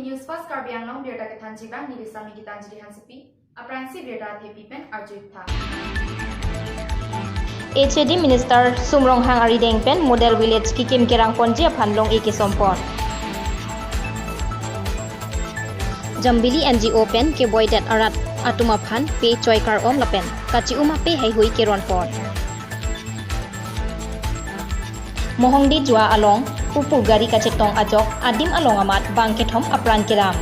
Newsfast Karbi Anglong berda ketan jibang ni disami kita jadi hansepi apransi berda tepi pen arjuit tha. HAD Minister Sumrong Hang Arideng pen Model Village Kikim Kerang Ponje Phanlong Eke Sompon. Jambili NGO pen ke boy dat arat atuma phan pe choi kar om lapen kachi uma pe hai hui keron pon. Mohongdi jua along pupu gari kacetong ajok adim along amat bangkethom apran keram.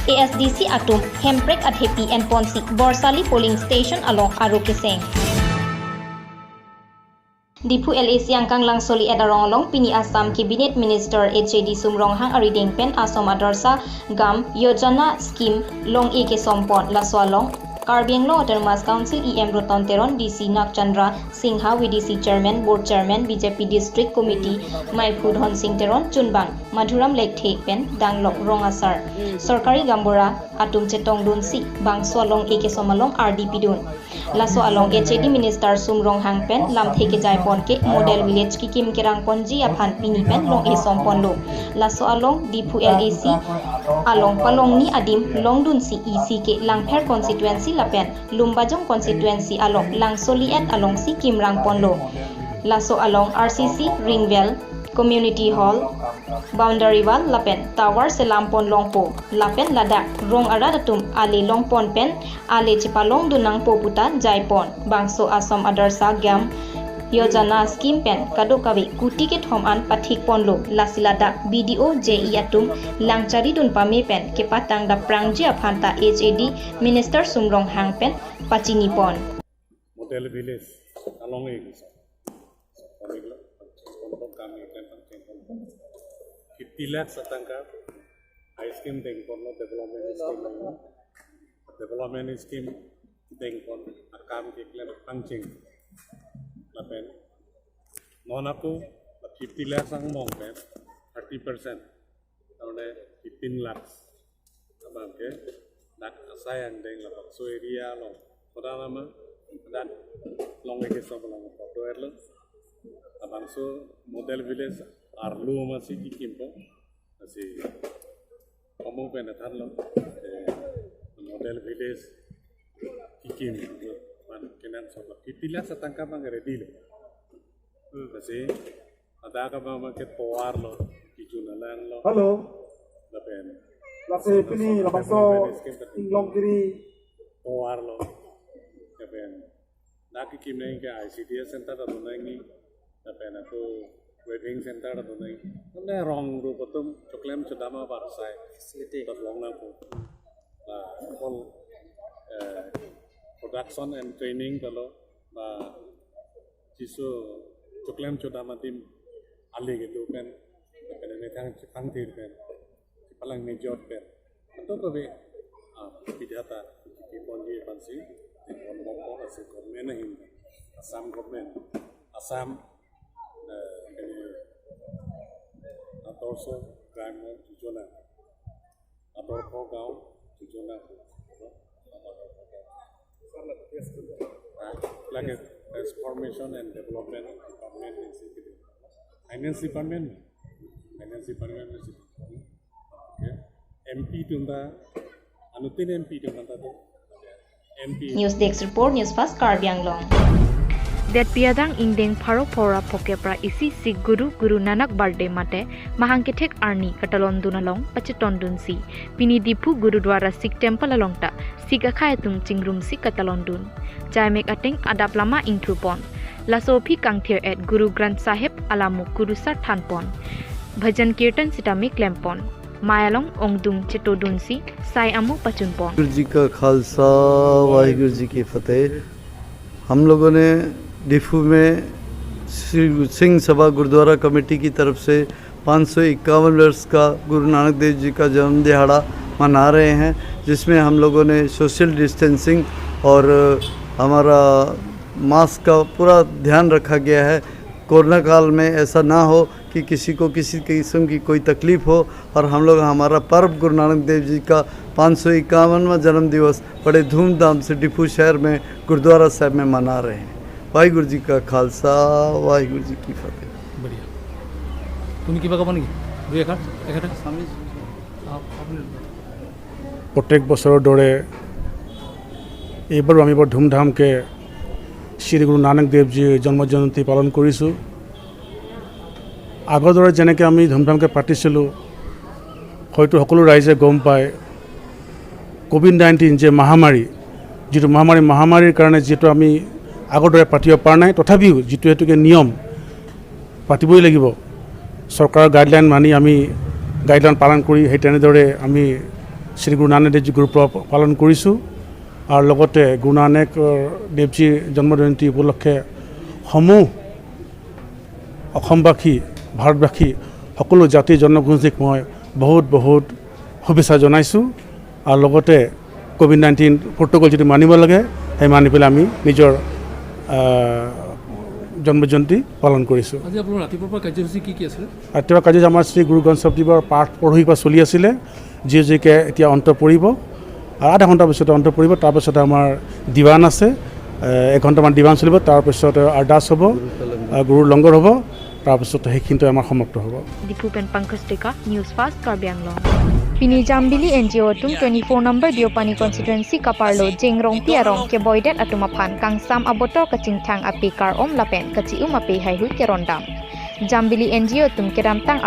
ASDC atum hemprek athepi and ponsi borsali polling station along aru keseng. Dipu LAC angkang langsoli edarong along pini Assam Cabinet Minister HAD Sumrong Hang Arideng pen Assam Adarsa Gam Yojana Scheme long eke sompon laswalong Karbi Anglong Autonomous Council EM Roton Teron DC Nak Chandra Singha VDC Chairman Board Chairman BJP District Committee Maipud Hon Singh Teron Chunbang Madhuram Lake Thek Pen Danglok Rongasar Sorkari Gambora Atum Chetong Dun Si Bang Swalong Eke Somalong RDP Dun Laso along HAD Minister Sumrong Hang pen lam theke jaipon ke Model Village Kikim Kerang Ponji aphan pini pen long e sompon lo Laso along Dipu LAC along palong ni adim long dun si EC ke Langpher constituency lapen Lumbajong constituency along Langsoli at along si Kimrang Ponlo Laso along RCC Ringwell Community Hall Boundary Wall lapen Tower Selampon Longpo lapen Ladak Rong Aradatum Ale Longpon pen Ale Chipalong Dunang Poputa Jaipon Bangso Assam Adarsa Gam Yojana Scheme pen Kadokawi Kutiket Homan Pathik Ponlo Lasiladak BDO JE Atum Langchari Dun Pame pen Kepatang da Prangji Aphanta HAD Minister Sumrong Hang pen Pachini Pon Model Village along a 50 lakhs atangka high scheme deng kono development scheme deng kon akam ke klan pangching lapen monaku 50 lakhs ang mong pen 30% taune 15 lakhs amake dak asayang deng lapak so area long kodama dan long ke so long to erlo abangso model village arlu masih dikimpo masih kamu pendatang lo model village dikim man kenan sobat dipilih setangkap bang ready lo masih ada apa market power lo dijualan lo halo lapen lase pini labangso inglong kiri power lo lapen nak kimne ke ICDS center atau nangi lapen aku wedding center atau naik, mana wrong rupa tu coklem cedama barsai, facility terlong naku, nah, all production and training kalau, nah, jisu coklem cedama tim alih gitu kan, ini tang tir kan, paling major kan, atau kau pidata, ponji pansi, pon asal government ini, Assam government, Assam atau so crime tujuan atau program tujuan lagi transformation and development department finance department okay MP tunda anutin MP tunda tu MP News Desk Report Newsfast Karbi Anglong Det piadang indeng pharo phora phokepra isi si guru Nanak birthday mate mahangkethek arni katalon dunalong pacheton dunsi pini dipu gurudwara Sikh temple alongta Sikh akhai tung chingrum si katalon dun jaimek ateng adap lama intrupon lasopi kangthier at Guru Granth Sahib alamu kurusar thanpon bhajan kirtan sitami klempon मायालोंग ओंगदुंग चिटोडुंसी Sai अमु पचुनपोन गुरु जी का खालसा वाहिगुरु जी की फतेह। हम लोगों ने डिफू में Singh Sabha gurdwara committee की तरफ से 551 वर्ष का गुरु नानक देव जी का जन्म दिहाड़ा मना रहे हैं, जिसमें हम लोगों ने सोशल डिस्टेंसिंग और हमारा मास्क का पूरा ध्यान रखा गया है। कोरोना काल में ऐसा ना हो कि किसी को किसी किस्म की कोई तकलीफ़ हो और हम लोग हमारा पर्व गुरु नानक देव जी का 551वां जन्म दिवस बड़े धूमधाम से डिफू शहर में गुरुद्वारा साहब में मना रहे हैं। वाहिगुरु जी का खालसा वाहिगुरु जी की फतेह। बढ़िया তুমি কিবা ক'ব নেকি দুই এষাৰ প্ৰত্যেক বছৰৰ দৰে এইবাৰো আমি বৰ ধুমধামকৈ শ্ৰী গুৰু নানক দেৱজীৰ জন্ম জয়ন্তী পালন কৰিছোঁ। আগৰ দৰে যেনেকৈ আমি ধুমধামকৈ পাতিছিলোঁ, হয়তো সকলো ৰাইজে গম পায় কোভিড-19 যে মহামাৰী, যিটো মহামাৰীৰ কাৰণে যিটো আমি আগৰ দৰে পাতিব পৰা নাই, তথাপিও যিটো হেতুকে নিয়ম পাতিবই লাগিব, চৰকাৰৰ গাইডলাইন মানি আমি গাইডলাইন পালন কৰি সেই তেনেদৰে আমি শ্ৰী গুৰু নানক দেৱজী গুৰুপৰব পালন কৰিছোঁ। আৰু লগতে গুৰু নানক দেৱজীৰ জন্ম জয়ন্তী উপলক্ষে সমূহ অসমবাসী ভাৰতবাসী সকলো জাতি জনগোষ্ঠীক মই বহুত বহুত শুভেচ্ছা জনাইছোঁ। আৰু লগতে কোভিড-19 প্ৰট'কল যিটো মানিব লাগে সেই মানি পেলাই আমি নিজৰ জন্ম জয়ন্তী পালন কৰিছোঁ। আজি আপোনাৰ ৰাতিপুৱাৰ পৰা কাৰ্যসূচী কি আছিলে? ৰাতিপুৱা কাৰ্যসূচী আমাৰ শ্ৰী গুৰু গ্ৰন্থ সাহিবৰ পাঠ পৰহি পৰা চলি আছিলে, যিকে এতিয়া অন্ত পৰিব, আৰু আধা ঘণ্টাৰ পিছতে অন্ত পৰিব। তাৰপিছতে আমাৰ দিৱান আছে, 1 ঘণ্টামান দিৱান চলিব, তাৰপিছতে আৰদাস হ'ব, গুৰুৰ লংগৰ হ'ব, তাৰপিছতে সেইখিনিতে আমাৰ সমাপ্ত হ'ব। Dipupen Pankastika, Newsfast, Karbi Anglong. Pini Jambili NGO tum 24 number Diopani constituency Kaparlo Jengrong Piarong ke boydet atumapan kang sam abotor kacingthang api kar om lapen kacium api haihu kerondam. Jambili NGO tum keramtang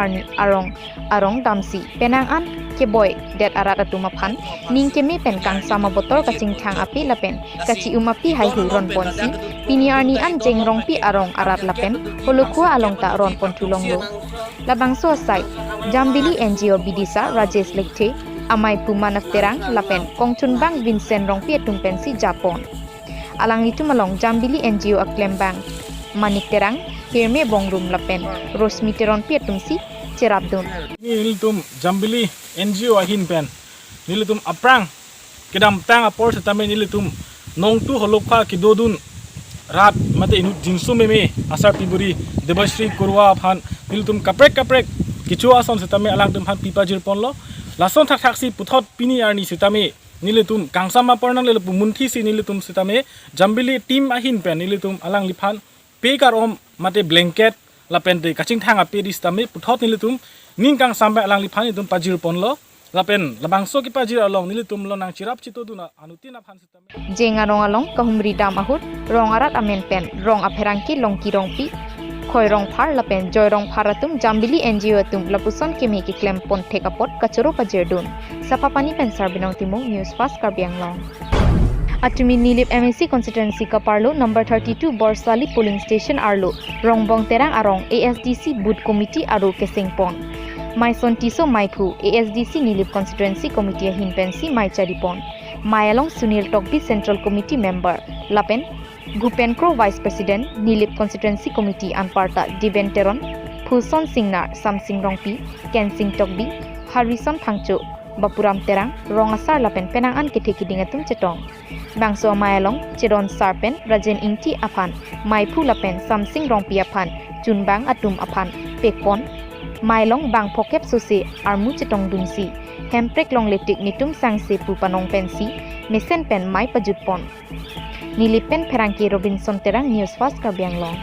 arong damsi penangan ke boy det arat atumapan ning kemi pen kang sama botor kacingthang api lapen kacium api haihu ron ponsi pini arni an jengrong pi arong arat lapen holokua along ta ron pontulonglo. Labang sosai Jambili NGO Bidisa Rajesh Lekte Amai Pumanak Terang Lapen Kongchunbang Vincent Rongpi Tumpensi Japon Alang itu malong Jambili NGO Aklembang Manik Terang Hirme Bongrum Lapen Rosmi Teron Pietumsi Cerabdun Nilitum Jambili NGO Ahin Pen Nilitum Aprang Kedam Tang Apor Setame Nilitum Nongtu Holokha Kidodun Rat Mate Inut Jinsu Meme Asar Piburi Debashri Kurwa Phan Nilitum Kaprek Kichu ason setame alang tumhan pipajir ponlo lason thak thaksi puthot pini arni setame nilitum kangsama pornang lelepu munthi si nilitum setame Jambili team ahin pen nilitum alang liphan pekar om mate blanket lapen de kaching thang ape di setame puthot nilitum ning kang sampai alang liphan nilitum pajir ponlo lapen labangso ki pajir along nilitum lo nang chirap chitoduna anutina phan setame Jenga rong along kahumri dam ahut rong arat amen pen rong apherangki longki rongpi Khoi rong phar lapen joy rong pharatum Jambili NGO tum lapuson kemi ki klem pon thekapot kachoro pajerdun sapapani pensar binong timong Newsfast Karbi Anglong. Atumi Nilip MSC constituency Kaparlo number 32 Borsali polling station Arlo Rongbong Terang Arong ASDC booth committee aru Kesingpon Maison Tiso Maipu ASDC Nilip constituency committee hinpensi Maicharipon Mayalong Sunil Tokbi central committee member Lapen Gupenkro Vice President Nilip Constituency Committee Anparta Dibenteron Phulson Singnar Samsing Rongpi Kensing Tokbi Harrison Phangcho Bapuram Terang Rongasar Lapen Penangan Ketekidingatum Chetong Bangso Mayalong Cheron Sarpen Rajen Ingti Aphan Maipu Lapen Samsing Rongpi Aphan Junbang Atum Aphan Pekpon Mailong Bang Pokep Sose Armu Chetong Dunsi Hemprek Long Letik Nitum Sangse Pupanong Pensi Mesen Pen Mai Pajutpon Nilipen Perangki Robinson Terang Newsfast Karbi Anglong.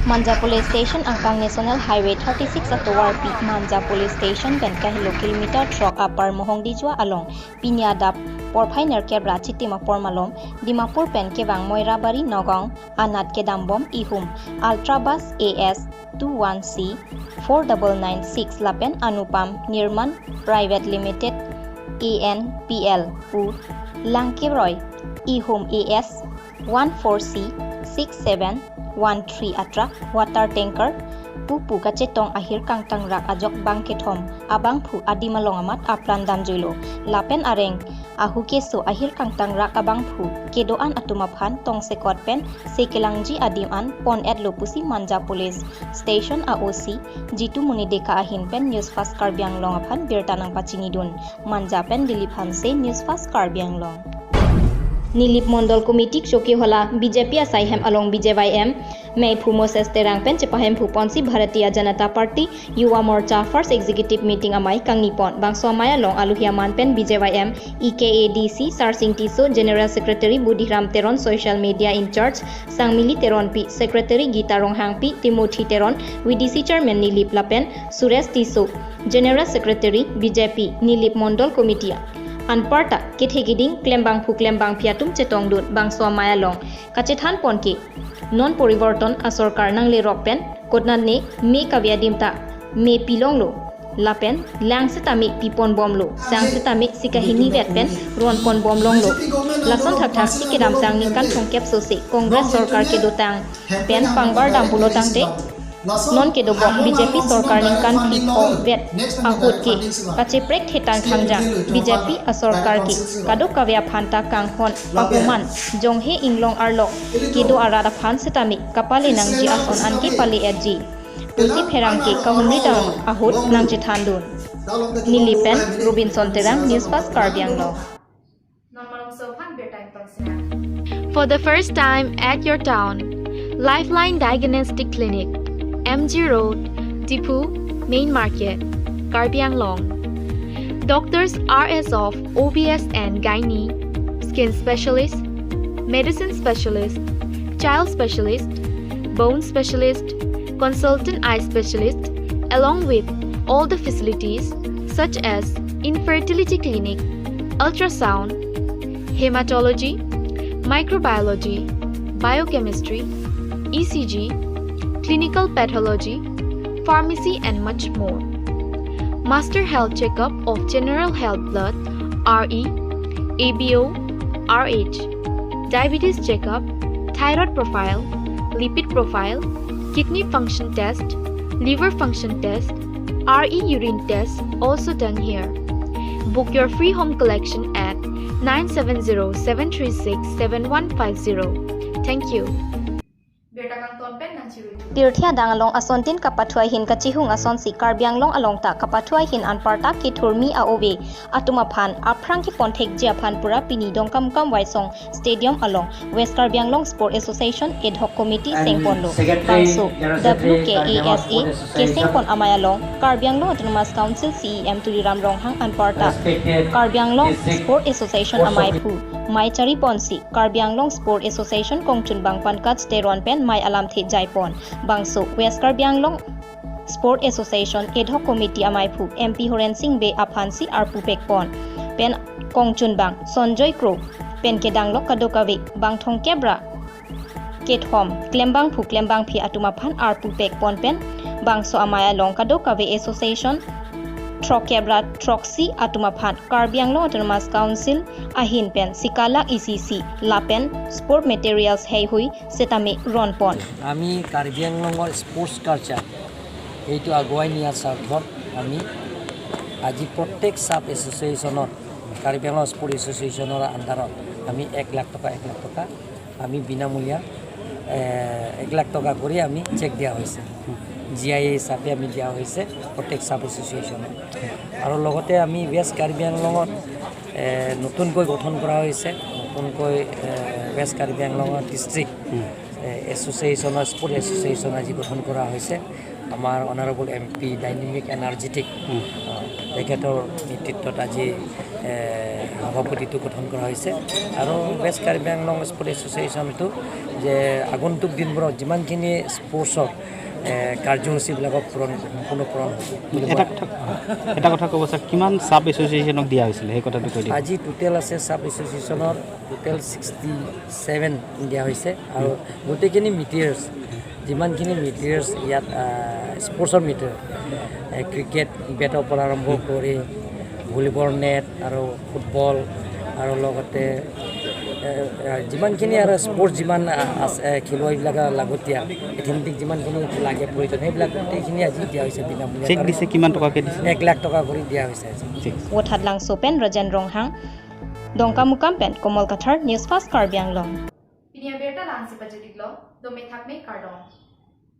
Manja Police Station Angkang National Highway 36 at Warpi Manja Police Station ben kahilo kilometer truck upper Mohong Dijwa along Pinyadap Porphainer Kebra Chitima Pormalom Dimapur pen Kebang Moirabari Nogong Anat Kedambom Ihum Ultrabus AS 21C 4996 Lapen Anupam Nirman Private Limited ANPL Pur Langkibroy Ihum AS 14C 6713 Atra water tanker pupu kacetong ahir kang tangrak ajok bangkethom abang phu adimalong amat aplan damjoilo lapen areng ahu keso ahir kang tangrak abang phu kedoan atumaphan tong sekot pen sekelangji adiman pon at lopusi Manja Police Station AOC jitu muni deka ahin pen Newsfast Karbi Anglong aphan birtanang pachinidun Manja pen diliphan se Newsfast Karbi Anglong. Nilip Mondol Committee Shoki Hola BJP Asaihem along BJYM May Phumoses Terang Pen Chepahem Phuponsi Bharatiya Janata Party Yuwa Morcha First Executive Meeting Amai Kangnipon Bangso Maya Long Aluhiaman Pen BJYM EKADC Sarsing Tiso General Secretary Budhiram Teron Social Media In Charge Sangmili Teron P Secretary Gita Ronghang P Timothy Teron VDC Chairman Nilip Lapen Suresh Tiso General Secretary BJP Nilip Mondol Committee Anparta Kithegiding Klembang Phu Klembang Phiatum Chetongdun Bangso Maya Long Kachethan Ponki Non Porivorton Asorkar Nangle Rockpen Kodnan Ne Me Kavyadimta Me Pilonglo Lapen Lang Setami Pipon Bomlo Sang Setami Sikahini Vetpen Ron Pon Bomlonglo Lason Thak Thak Sikedam Sang Ningkan Thongkep Sose Congress Sorkar Kedotang Pen Pangbar Dampulo Tangte Non ke do BJP Sorkar Ningkan Phit O Vet Ahut Ki Kache Prek Thetan Khangjang BJP Asorkar Ki Kado Kavya Phanta Kanghon Pahuman Jonghe Inglong Arlok Kedo Arada Phan Setami Kapale Nangji Ason Anki Pali Edji Pulti Pherang Ki Kahumri Dang Ahut Nangji Thandun Nilipen Robinson Terang Newsfast Karbi Anglong For the first time at your town, Lifeline Diagnostic Clinic, MG Road, Dipu, Main Market, Karbi Anglong. Doctors RS of OBS and Gynae, Skin Specialist, Medicine Specialist, Child Specialist, Bone Specialist, Consultant Eye Specialist, along with all the facilities such as Infertility Clinic, Ultrasound, Hematology, Microbiology, Biochemistry, ECG, Clinical Pathology, Pharmacy and much more. Master Health Checkup of General Health Blood, RE, ABO, RH, Diabetes Checkup, Thyroid Profile, Lipid Profile, Kidney Function Test, Liver Function Test, RE Urine Test also done here. Book your free home collection at 970-736-7150. Thank you. Tirthia Dangalong Asontin Kapathuai Hin Kachihung Ason Si Karbi Anglong Alongta Kapathuai Hin Anparta Kithurmi Aove Atuma Phan Aprang Ki Ponthek Jia Phan Pura Pini Dongkam Kam Waisong Stadium Along West Karbi Anglong Sport Association Ad Hoc Committee Sengponlo Bangso WKASA Kesengpon Amayalong Karbi Anglong Autonomous Council CEM Tuliram Ronghang Anparta Karbi Anglong Sport Association Amaipu Mai Chari Ponsi Karbi Anglong Sport Association Kongchun Bangpan Kat Teron Pen Mai Alam The Jaipon Bangso West Karbi Anglong Sport Association Ad Hoc Committee Amaipu MP Horen Singh Be Aphansi Arpu Pekpon Pen Kongchun Bang Sonjoy Kro Pen Kedanglok Kadokawe Bang Thong Kebra Kethom Klembang Phu Klembang Phi Atuma Phan Arpu Pekpon Pen Bangso Amaya Long Kadokawe Association Trokebra Troxy Atuma Phan Karbi Anglong Autonomous Council Ahin Pen Sikala ECC Lapen Sport Materials Hei Hui Setame Ronpon আমি কাৰ্বি আংলঙৰ sports culture এইটো আগুৱাই নিয়াৰ স্বাৰ্থত আমি আজি প্ৰত্যেক sub এছ'চিয়েশ্যনত Karbi Anglong sport এছ'চিয়েশ্যনৰ আণ্ডাৰত আমি 1 লাখ টকা আমি বিনামূলীয়া 1 লাখ টকা কৰি আমি চেক দিয়া হৈছে GIA হিচাপে আমি দিয়া হৈছে প্ৰত্যেক সাব এছ'চিয়েশ্যনত আৰু লগতে আমি ৱেষ্ট কাৰ্বি আংলঙত নতুনকৈ গঠন কৰা হৈছে নতুনকৈ ৱেষ্ট কাৰ্বি আংলঙৰ ডিষ্ট্ৰিক্ট এছ'চিয়েশ্যনৰ স্পৰ্ট এছ'চিয়েশ্যন আজি গঠন কৰা হৈছে আমাৰ অনাৰেবল MP ডাইনামিক এনাৰ্জেটিক তেখেতৰ নেতৃত্বত আজি সভাপতিটো গঠন কৰা হৈছে আৰু ৱেষ্ট কাৰ্বি আংলং স্পৰ্ট এছ'চিয়েশ্যনটো যে আগন্তুক দিনবোৰত যিমানখিনি স্পৰ্টছৰ কাৰ্যসূচীবিলাকক সম্পূৰ্ণ পূৰণ এটা কথা ক'ব স্যাৰ কিমান সাব এছ'চিয়েশ্যনক দিয়া হৈছিল সেই কথাটো কৈ দিয়ক আজি টোটেল আছে সাব এছ'চিয়েশ্যনৰ টোটেল 67 দিয়া হৈছে আৰু গোটেইখিনি মেটেৰিয়েলছ যিমানখিনি মেটেৰিয়েলছ ইয়াত স্পৰ্টছৰ মেটেৰিয়েল ক্ৰিকেট বেটৰ পৰা আৰম্ভ কৰি ভলীবল নেট আৰু ফুটবল আৰু লগতে যিমানখিনি আৰু স্পৰ্টছ যিমান খেলুৱৈবিলাক লাগতীয়া এথলেটিক যিমানখিনি লাগে প্ৰয়োজন সেইবিলাক গোটেইখিনি আজি দিয়া হৈছে বিনামূলীয়া চেক দিছে কিমান টকাকৈ দিছে 1 লাখ টকা কৰি দিয়া হৈছে আজি Wothatlang Sopen Rajan Ronghang Dongkamukam Pen Komal Kathar Newsfast Karbi Anglong Pinia Berta Lansi Pajadiglo Dome Thakme Kardong